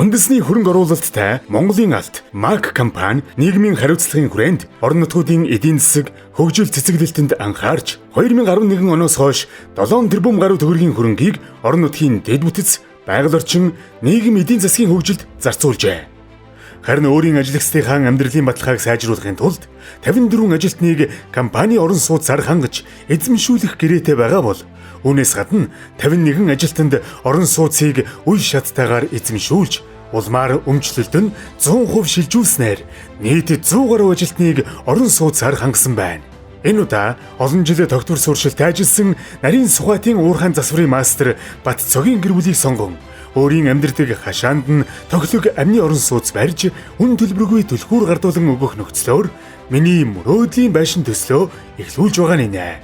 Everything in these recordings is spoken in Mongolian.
Үндэсний хөрөнгө оруулалттай Монголын алт МАК компани нийгмийн хариуцлагын хүрээнд орон нутгуудын эдийн засаг хөгжил цэцэглэлтэнд анхаарч 2011 оноос хойш 7 тэрбум гаруй төгрөгийн хөрөнгийг орон нутгийн дэд бүтэц, байгаль орчин, нийгэм эдийн засгийн хөгжилд зарцуулжээ. Харин өөрийн ажиллагчдынхаа амьдралын баталгааг сайжруулахын тулд 54 ажилтныг компани орон сууцаар хангаж эзэмшүүлэх гэрээтэй байгаа бол үүнээс гадна 51 ажилтнанд орон сууцыг үе шаттайгаар эзэмшүүлж улмаар өмчлөлд нь 100% шилжүүлснээр нийт 100 гаруй ажилтныг орон сууцаар хангасан байна. Энэ удаа олон жил тогтвор суурьшилтай ажилласан нарийн Сүхбаатарын уурхайн засварын мастер Бат Цогийн гэр бүлийг сонгон өөрийн амьдардаг хашаанд нь тоглог амны орон сууц барьж үн төлбөргүй түлхүүр гардуулан өгөх нөхцлөөр миний мөрөөдлийн байшин төслөө эхлүүлж байгаа нэ.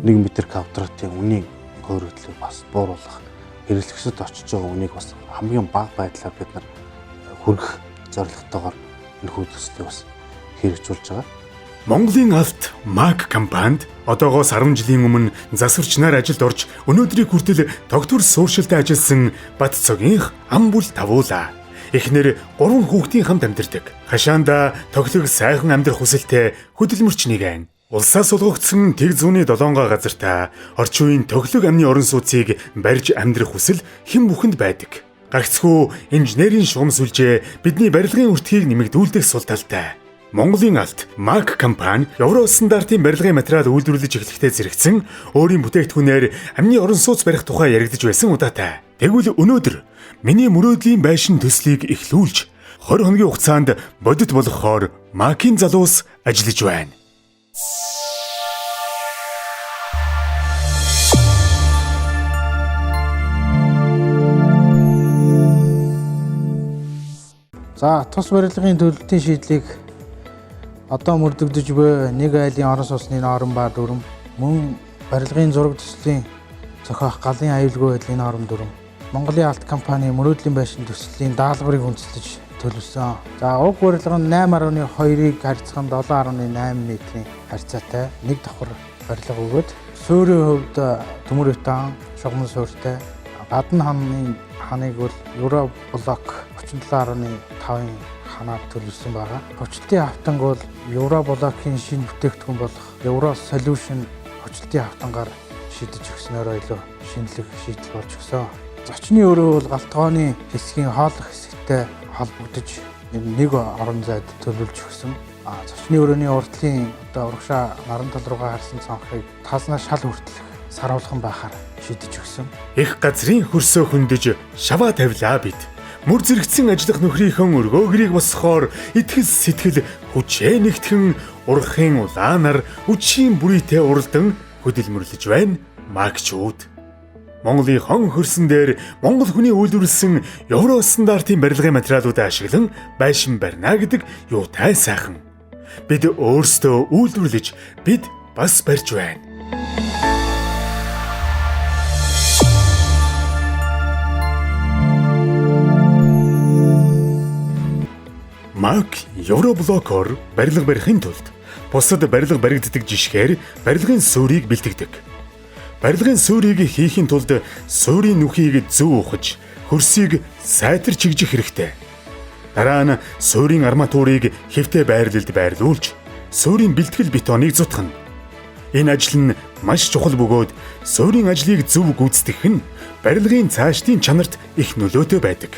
Нэг метр квадратын үнийг хөөрөлтөг бас бууруулах, хэрэглэгчдэд очиж байгаа үнийг бас хамгийн бага байдлаар бид нар хүргэх зорилготойгоор энэ төслийг бас хэрэгжүүлж байгаа. Монголын алт МАК компанид одоогоос 10 жилийн өмнө засварч нар ажилд орж өнөөдрийг хүртэл тогтвор суурьшилтай ажилласан Бат Цогийнх ам бүл тавуулаа. Эхнэр 3 хүүхдийн хамт амьдардаг. Хашаанда тоглог сайхан амьдрах хүсэлтэй хөдөлмөрч нэгэн. Улсаас сулгагдсан тэг зүүнний 7 газартаа орчин үеийн тоглог амны орон сууцыг барьж амьдрах хүсэл хэн бүхэнд байдаг. Гагцхүү инженерийн шугам сүлжээ бидний барилгын үртгийг нэмэгдүүлдэг сул талтай. Монголын алт МАК компани Евро стандартын барилгын материал үйлдвэрлэж эхлэхдээ зэрэгцэн өөрийн бүтээгдэхүүнээр амны орон сууц барих тухай яригдж байсан удаатай. Тэгвэл өнөөдөр миний мөрөөдлийн байшин төслийг эхлүүлж 20 хоногийн хугацаанд бодит болгохоор МАК-ийн залуус ажиллаж байна. За тус барилгын төлөлтийн шийдлийг одоо мөрдөгдөж буй нэг айлын орон сууцны норм ба дүрм, мөн барилгын зураг төслийн зохиох галын аюулгүй байдлын норм дүрм, Монголын алт компани мөрөөдлийн байшин төслийн даалгаврыг үндэслэж төлөвлөсөн. За уг барилга нь 8.2-ыг харьцан 7.8 метрийн харьцаатай нэг давхар барилга өгөөд суурийн хувьд төмөр бетон, шугам суурьтай, гадна ханыг бол Евро блок 37.5-ын ханаар төлөвлөсөн байгаа. Хүчлтийн хавтанг бол Евро блокийн шинэ бүтээгдэхүүн болох Евро Solution хүчлтийн хавтангаар шийдэж өгснөөр илүү шинэлэг шийдэл болж өгсөн. Зочны өрөө бол галтгооны хэсгийн хоолох хэсэгтэй холбогдож нэг орон зайд төлөвлөж өгсөн. Зочны өрөөний урдлын урагшаа наран тал руугаа харсан цонхыг таснаа шал хүртэлх саруулхан байхаар шийдэж өгсөн. Их газрын хөрсөө хөндөж шаваа тавилаа бид. Мөр зэрэгцэн ажиллах нөхрийнхөө өргөөгрийг босгохоор итгэл сэтгэл хүчээ нэгтгэн урахын улаанаар үчийн бүрийтэй уралдан хөдөлмөрлөж байна МАК-чууд. Монголын хон хөрсөн дээр монгол хүний үйлдвэрлэсэн Евро стандартын барилгын материалуудаа ашиглан байшин барина гэдэг юутай сайхан. Бид өөрсдөө үйлдвэрлэж бид бас барьж байна. МАК Евроблокоор барилга барихын тулд бусад барилга баригддаг жишгээр барилгын суурийг бэлтгэдэг. Барилгын суурийг хийхин тулд суурийн нүхийг зөв ухаж, хөрсийг сайтар чигжих хэрэгтэй. Дараа нь суурийн арматурыг хэвтэй байрлалд байрлуулж, суурийн бэлтгэл бетоныг зутгана. Энэ ажил нь маш чухал бөгөөд суурийн ажлыг зөв гүйцэтгэх нь барилгын цаашдын чанарт их нөлөөтэй байдаг.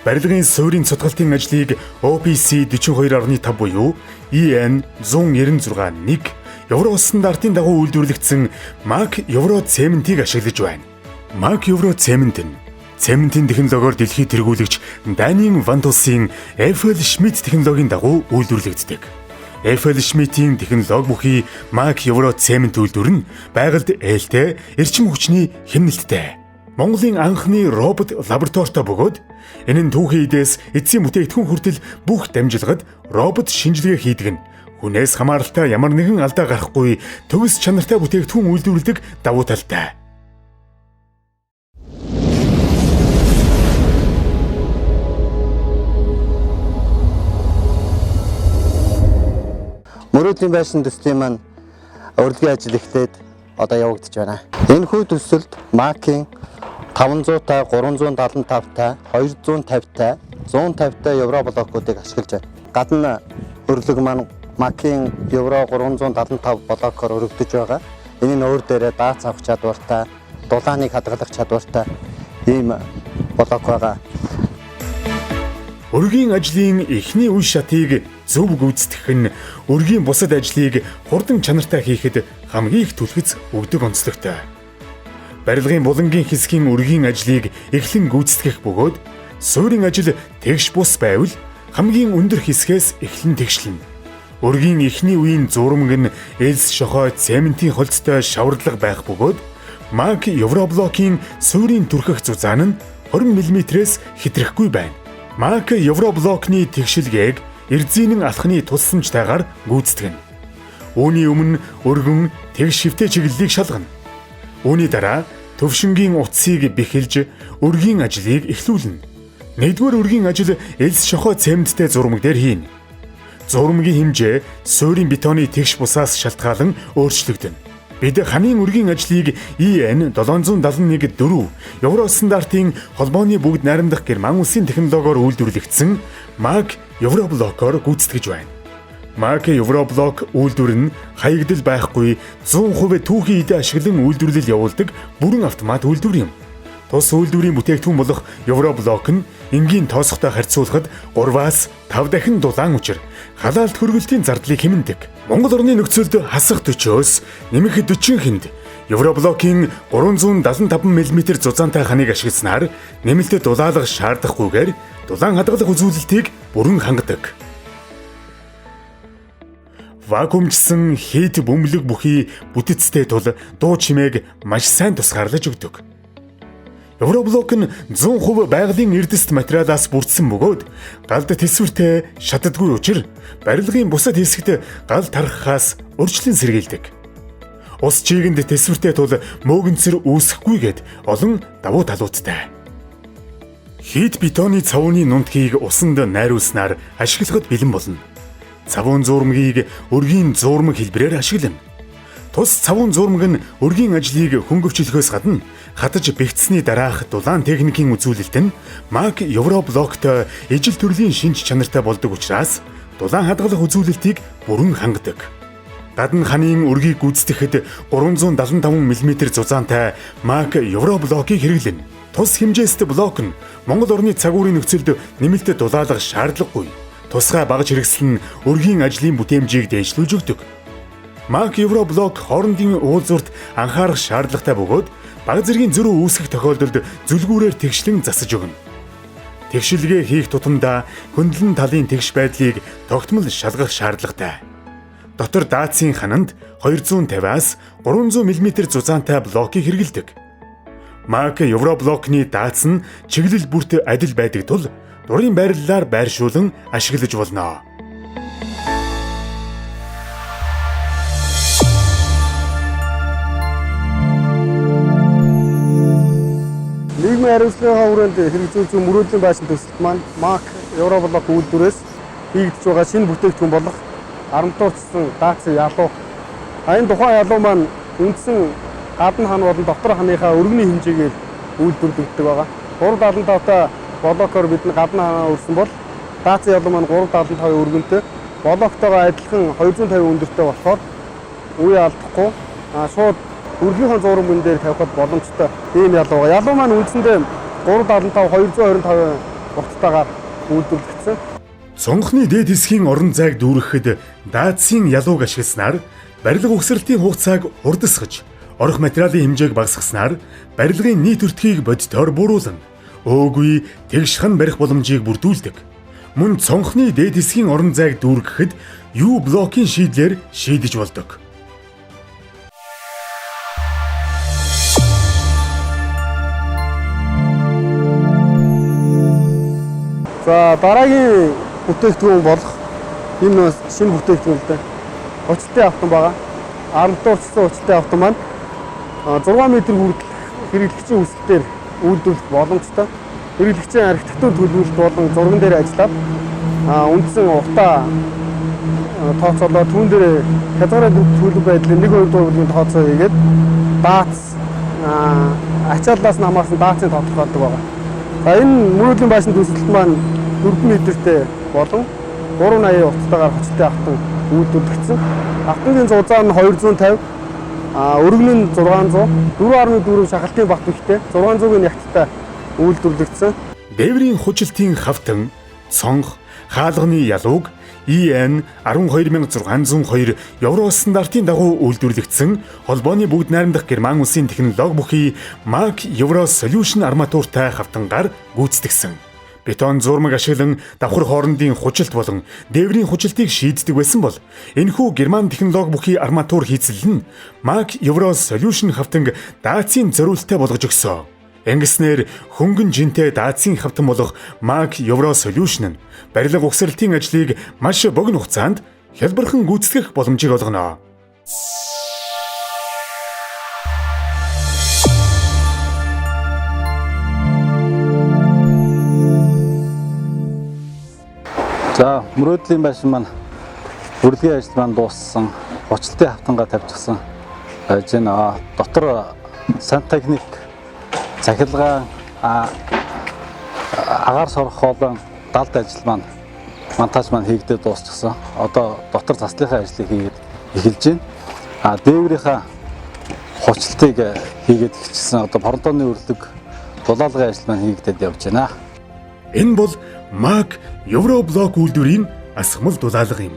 Барилгын суурийн цутгалтын ажлыг OPC 42.5 буюу EN 196-1 Евро стандартын дагуу үйлдвэрлэгдсэн МАК Евро цементийг ашиглаж байна. МАК Евро цемент нь цементийн технологиор дэлхийд тэргүүлэгч Данийн Вантусын FL Schmidt технологийн дагуу үйлдвэрлэгддэг. FL Schmidt-ийн технологи бүхий МАК Евро цемент үйлдвэр нь байгальд ээлтэй, эрчим хүчний хэмнэлттэй. Монголын анхны робот лабораторитой бөгөөд энэ нь түүхийн идээс эцсийн бүтээгдэхүүн хүртэл бүх дамжилгад робот шинжилгээ хийдэг нь хүнээс хамааралтай ямар нэгэн алдаа гарахгүй төгс чанартай бүтээгдэхүүн үйлдвэрлэдэг давуу талтай. Мөрөөдлийн байшин төслийн маань урилгын ажил ихтэйд одоо явагдаж байна. Энэхүү төсөлд Mac-ийн 500-тай, 375-тай, 250-тай, 150-тай евро блокуудыг ашиглаж байна. Гадна урилга маань Mac-ийн евро 375 блокоор өргөдөж байгаа. Энэ нь өөр дээрээ дац авах чадвартай, дулааныг хадгалах чадвартай ийм блок байгаа. Өргийн ажлын эхний үе шатыг зөв гүйцэтгэх нь өргийн бусад ажлыг хурдан чанартай хийхэд хамгийн их түлхэц өгдөг онцлогтой. Барилгын булангийн хэсгийн өргийн ажлыг эхлэн гүйцэтгэх бөгөөд суурийн ажил тэгш бус байвал хамгийн өндөр хэсгээс эхлэн тэгшлэнэ. Өргийн эхний үеийн зурмаг нь элс шохой цементийн холцтой шаварлага байх бөгөөд Mac Евроблокийн суурийн түрхэх зузаан нь 20 мм-ээс хэтрэхгүй байна. Mac Евроблокны тэгшилгээг эрзийнэн алхны тусламжтайгаар гүйцэтгэнэ. Үүний өмнө өргөн тэгш шивтэ чиглэлийг шалгана. Үүний дараа төвшингийн утсыг бэхэлж өргийн ажлыг эхлүүлнэ. Нэгдүгээр өргийн ажил элс шохой цементтэй зурмаг дээр хийнэ. Зурмагийн хэмжээ суурийн бетоны тэгш бусаас шалтгаалan өөрчлөгдөнө. Бид хамгийн өргийн ажлыг EN 771-4 Евро стандартын холбооны бүгд найрамдах герман улсын технологиор үйлдвэрлэгдсэн Mac Евроблокоор гүйцэтгэж байна. Mac Евроблок үйлдвэр нь хаягдал байхгүй 100% түүхийн эд ашиглан үйлдвэрлэл явуулдаг бүрэн автомат үйлдвэр юм. Тус үйлдвэрийн бүтээгдэхүүн болох Евроблок нь энгийн тоосготой харьцуулахад 3-аас 5 дахин дулаан учир халаалт хөргөлтийн зардлыг хэмнэдэг. Монгол орны нөхцөлд хасах 40-оос нэмэх 40 хүнд Евроблокийн 375 мм зузаантай ханыг ашигласнаар нэмэлт дулаалга шаардахгүйгээр дулаан хадгалах үзүүлэлтийг бүрэн хангадаг. Вакуумчсан хийт бөмбөлөг бүхий бүтэцтэй тул дуу чимээг маш сайн тусгаарлаж өгдөг. Евроблок нь 100% байгалийн эрдэст материалаас бүрдсэн бөгөөд галд тэсвэртэй шатдаггүй учир барилгын бусад хэсэгт гал тархахаас урьдчилан сэргийлдэг. Ус чийгэнд тэсвэртэй тул мөөгөнцөр үүсэхгүйгээд олон давуу талуудтай. Хийт бетоны цавууны нундхийг усанд найруулснаар ашиглахад бэлэн болно. Цавуун зурмагийг өргийн зурмаг хэлбэрээр ашиглана. Тус цавуун зурмаг нь өргийн ажлыг хөнгөвчлөхөөс гадна хатаж бэгдсэний дараах дулаан техникийн үзүүлэлт нь Mac Евроблокт ижил төрлийн шинж чанартай болдог учраас дулаан хадгалах үзүүлэлтийг бүрэн хангадаг. Гадна ханын өргийг гүйцэтгэхэд 375 мм зузаантай Mac Евроблокийг хэрэглэнэ. Тус хэмжээст блок нь Монгол орны цагуурийн нөхцөлд нэмэлт дулаалгах шаардлагагүй. Тусгай багж хэрэгсэл нь өргийн ажлын бүтээмжийг дээшлүүлж өгдөг. Mac Евроблок хоорондын уулзурт анхаарах шаардлагатай бөгөөд бага зэргийн зөрүү үүсэх тохиолдолд зүлгүүрээр тэгшлэн засаж өгнө. Тэгшилгээ хийх тутамдаа хөндлөн талын тэгш байдлыг тогтмол шалгах шаардлагатай. Дотор даацын хананд 250-аас 300 мм зузаантай блокийг хэрэглэдэг. Mac Евроблокны даац нь чиглэл бүрт адил байдаг тул дурын байрлалаар байршуулан ашиглаж болно. Нийгмийн хариуцлагын хүрээнд хэрэгжүүлж буй мөрөөдлийн байшин төсөлт маань Mac Евроблок үйлдвэрээс хийгдэж байгаа шинэ бүтээгдэхүүн болох арамтуурчсан даацын ялуу. Энэ тухайн ялуу маань үндсэн гадна хан болон дотор ханыхаа өргөний хэмжээгээр үйлдвэрлэгддэг байгаа. 375-тай блокоор бид гадна ханаа өрсөн бол даацын ялуу маань 375-ийн өргөнтэй блоктойгоо адилхан 250 өндөртэй болохоор үе алдахгүй шууд өргөхийн зурмын дээр тавихад боломжтой ийм ялуу байгаа. Ялуу маань үндсэндээ 375 225 утгатайгаар үйлдвэрлэгдсэн. Цонхны дээд хэсгийн орон зайг дүүрэхэд даацын ялууг ашигласнаар барилга угсралтын хугацааг урдасгаж, орох материалын хэмжээг багасгаснаар барилгын нийт өртгийг бодитоор бууруулна. Өөгүй тэгш хан барих боломжийг бүрдүүлдэг. Мөн цонхны дээд хэсгийн орон зайг дүүрэхэд U блокийн шийдлэр шийдэж болдог. За дараагийн бүтээгдэхүүн болох энэ шинэ бүтээгдэхүүн л дээ. Очилтын автомат байгаа. Арматурчсан очилтын автомат маань 6 м хүртэл хэрэглэгчийн хүсэлтээр үйлдвэрлэх боломжтой. Хэрэглэгчийн архитектур төлөвлөлт болон зурган дээр ажиллаад үндсэн утаа тооцоолоод түүн дээр хязгаараа төлөв байдлын 1-2 дуурайлын тооцоо хийгээд даац ачааллаас намаасан даацыг тодорхойлдог байна. За энэ мөрөөдлийн баашны төсөлт маань 4 метртэй болон 380 утастайгаар хоцтой автан үйлдвэрлэгдсэн. Автангийн зузаан нь 250, өргөн нь 600, 4.4 шахалтын бат ихтэй 600-ийн ягттай үйлдвэрлэгдсэн. Дээврийн хужилтын хавтан, цонх, хаалганы ялууг EN 12602 евро стандартын дагуу үйлдвэрлэгдсэн холбооны бүгд найрамдах Герман улсын технологи бүхий MAC Euro Solution арматуртай хавтангаар гүйцэтгэсэн. Бетон зурмаг ашиглан давхар хоорондын хужилт болон дээврийн хужилтыг шийддэг байсан бол энэхүү Герман технологи бүхий арматур хийцэл нь MAC Euro Solution хавтанг даацын зориулттай болгож өгсөн. Ингэснээр хөнгөн жинтэй даацын хавтан болох MAC Euro Solution нь барилга угсралтын ажлыг маш богино хугацаанд хялбархан гүйцэтгэх боломжийг олгоно. За мөрөөдлийн байшин маань бүрэлдэхүүн ажил маань дууссан. Хучлтын хавтангаа тавьчихсан. Жин дотор сантехник цахилгаан агаар сорох хоолой далд ажил маань монтаж маань хийгдээд дуусчихсан. Одоо дотор заслихын ажлыг хийгээд эхэлж байна. Дээврийнхаа хучлтыг хийгээд эхэлчихсэн. Одоо фронтооны өрлөг дулаалгын ажил маань хийгдээд явж байна. Энэ бол MAC Euro блок үйлдвэрийн асгамал дулаалга юм.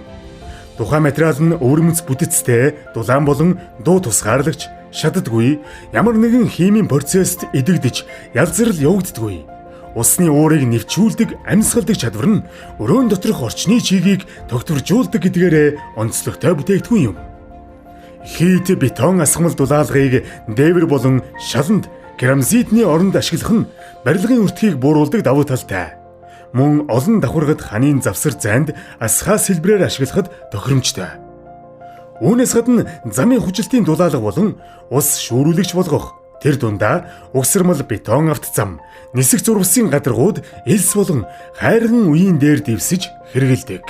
Тухайн материал нь өвөрмөц бүтэцтэй, дулаан болон дуу тусгаарлагч, шатдаггүй, ямар нэгэн химийн процессд эдэгдэж ялзрал явагддаггүй. Усны уурыг нэвчүүлдэг амьсгалдаг чадвар нь өрөөнд доторх орчны чигийг тогтворжуулдаг гэдгээрээ онцлогтой бүтээгдэхүүн юм. Хийт бетон асгамал дулаалгыг дээвэр болон шаланд керамзитны оронд ашиглах нь барилгын өртгийг бууруулдаг давуу талтай. Мөн олон давхаргад ханийн завсар зайд асхаа сэлбрээр ашиглахад тохиромжтой. Үүнээс гадна замын хүчлтийн дулаалга болон ус шүүрүүлэгч болгох, тэр дундаа угсармал бетон авт зам, нисэх зурвасын гадаргууд элс болон хайрган үеийн дээр дэвсэж хэрэгэлдэг.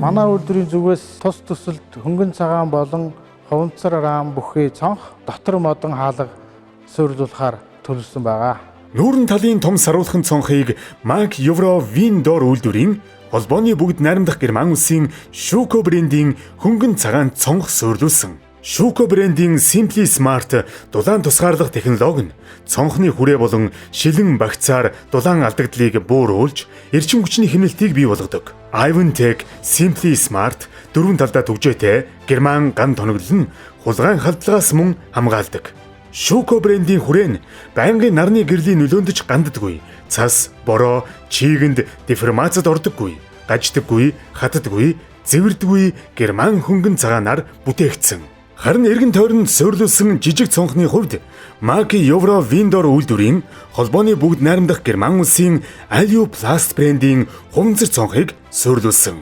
Манай үйлдвэрийн зүгээс тус төсөлд хөнгөн цагаан болон хуванцар раам бүхий цонх дотор модон хаалга суйрлуулахаар төлөвлөсөн байгаа. Нүүрэн талын том саруулхан цонхыг MAC Euro Windor үйлдвэрийн холбооны бүгд найрамдах Герман улсын Schuko брендийн хөнгөн цагаан цонх суйрлуулсан. Schuko брендийн Simply Smart дулаан тусгаарлах технологи нь цонхны хүрээ болон шилэн багцаар дулаан алдагдлыг бууруулж, эрчим хүчний хэмнэлтийг бий болгодог. Ivantech Simply Smart дөрвөн талдаа түгжээтэй Герман ган тоноглол нь хулгайн халдлагаас мөн хамгаалдаг. Schuko брендийн хүрээ нь байнгын нарны гэрлийн нөлөөндж ганддаггүй, цас, бороо, чийгэнд деформацид ордоггүй, гаждаггүй, хатдаггүй, зэвэрдэггүй Герман хөнгөн цагаанаар бүтээгдсэн. Харин эргэн тойронд суйрлуулсан жижиг цонхны хувьд MAC Euro Windor үйлдвэрийн холбооны бүгд найрамдах Герман улсын Aluplast брендийн хуванцар цонхыг суйрлуулсан.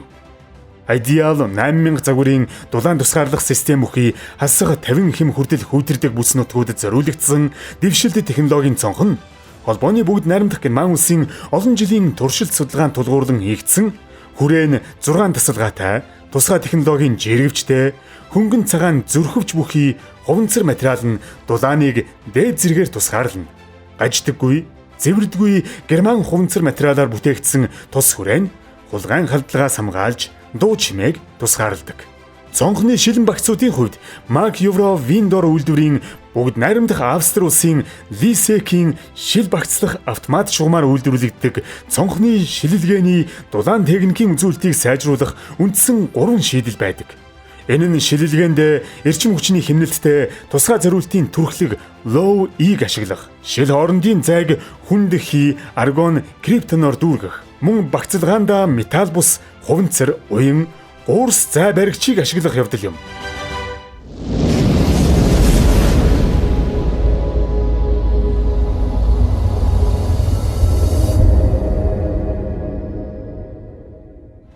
Ideal 8000 загварын дулаан тусгаарлах систем бүхий хасах 50 хэм хүртэл хүйтэрдэг бүс нутгуудад зориулагдсан дэвшилт технологийн цонх нь холбооны бүгд найрамдах Герман улсын олон жилийн туршилт судалгаанд тулгуурлан хийгдсэн хүрээ нь 6 тасалгаатай, тусгай технологийн жиргэвчтэй, хөнгөн цагаан зөрхөвч бүхий хуванцар материал нь дулааныг дээд зэргээр тусгаарлана. Гаждаггүй, зэвэрдэггүй Герман хуванцар материалаар бүтээгдсэн тус хүрээ нь хулгайн халдлагаас хамгаалж дуу чимээг тусгаарладаг. Цонхны шилэн багцуудын хувьд MAC Euro Windor үйлдвэрийн бүгд найрамдах Австри улсын Lisek-ийн шил багцлах автомат шугамаар үйлдвэрлэгддэг цонхны шилэлгээний дулаан техникийн үзүүлэлтийг сайжруулах үндсэн 3 шийдэл байдаг. Энэ нь шилэлгээнд эрчим хүчний хэмнэлттэй тусгай зориултын түрхлэг Low E-г ашиглах, шил хоорондын зайг хүнд хий, аргон, криптоноор дүүргэх, мөн багцлагаанда металл бус, хуванцар, уян, уурс зай баригчийг ашиглах явдал юм.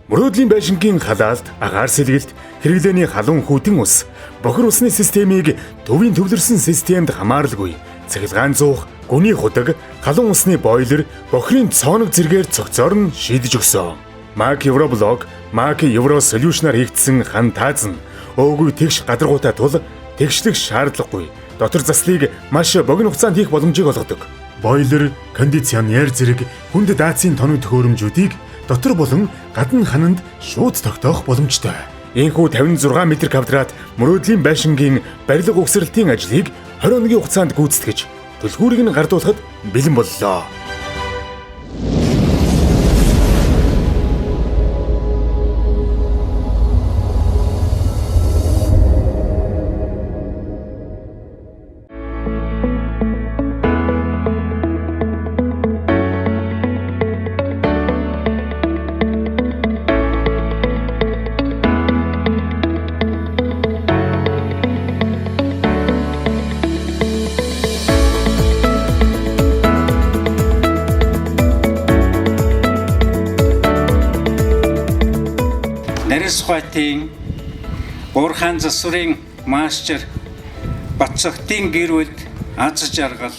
Мөрөөдлийн байшингийн халаалт, агаар сэлгэлт, хэрэглээний халуун хүйтэн ус, бохир усны системийг төвийн төвлөрсөн системд хамааралгүй цахилгаан зуух, гүний худаг, халуун усны бойлер, бохирын цооног зэргээр цогцоор нь шийдэж өгсөн. Mac Euroblog, Mac Euro Solution-аар хийгдсэн хан таазан өөгүй тэгш гадаргуутай тул тэгшлэх шаардлагагүй. Дотор заслыг маш богино хугацаанд хийх боломжийг олгодог. Бойлер, кондиционер зэрэг хүнд даацын тоног төхөөрөмжүүдийг дотор болон гадна хананд шууд тогтоох боломжтой. Энэхүү 56 м2 мөрөөдлийн байшингийн барилга угсралтын ажлыг 21 хугацаанд гүйцэтгэж түлхүүрийг нь гардуулахад бэлэн боллоо. Нарисхайтын Буурхан засварын мастер Батцогтын гэр бүл аз жаргал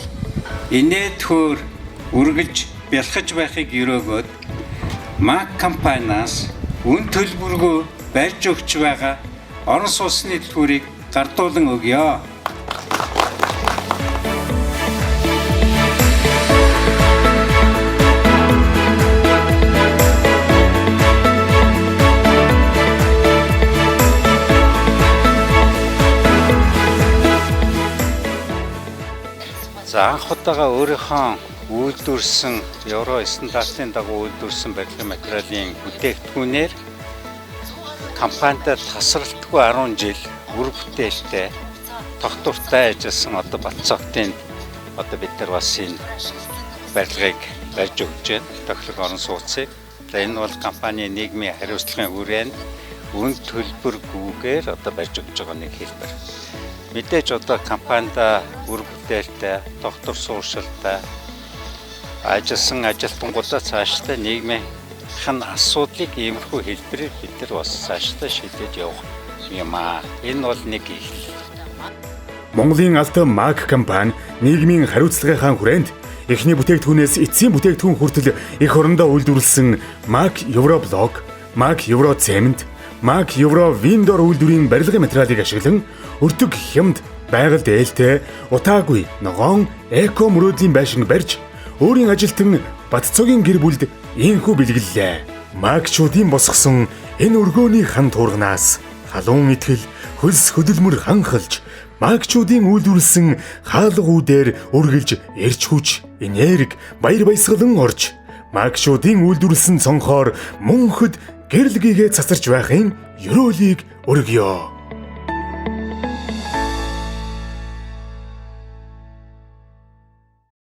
инээд хөр үргэлж бэлхэж байхыг өрөөгөөд Mac компаниас үн төлбөргүй барьж өгч байгаа орон сууцны төлбөрийг гардуулан өгье. За анх удаага өөрийнхөө үйлдвэрсэн евро стандартын дагуу үйлдвэрсэн барилгын материалын бүтээгдэхүүнээр компанитай тасралтгүй 10 жил үр бүтээлтэй тогтвортой ажилласан одоо Батцогтын бид нар бас энэ барилгыг барьж өгч байна. Тохирог орон сууцыг. За энэ бол компани нийгмийн хариуцлагын хүрээнд үн төлбөргүйгээр барьж өгч байгаа нэг хэлбэр. Мэдээж компанида үр бүтээлтэй, доктор сууршилтай ажилласан ажилтнуудаа цаашдаа нийгмийн асуудлыг иймэрхүү хэлбэрээр бид нар бас цаашдаа шийдэж явах юм аа. Энэ бол нэг их. Монголын алт Mac компани нийгмийн хариуцлагынхаа хүрээнд эхний бүтээгдэхүүнээс эцсийн бүтээгдэхүүн хүртэл эх орондоо үйлдвэрлэсэн Mac Euroblog, Mac Euro Cement, Mac Euro Window үйлдвэрийн барилгын материалыг ашиглан өртөг хямд байгаль дээлтэй утаагүй ногоон эко мөрөөдлийн байшин барьж өөрийн ажилтан Батцогийн гэр бүлд ийхүү бэлгэллээ. Macчуудын босгосон энэ өргөөний хан туурганаас халуун итгэл хөлс хөдөлмөр ханхалж Macчуудын үйлдвэрлэсэн хаалга үүдээр үргэлж эрч хүч, энерги, баяр баясгалан орж Macчуудын үйлдвэрлэсэн цонхоор мөнхөд гэрэлгийгээ цацарч байхын ёроолыг өргөё.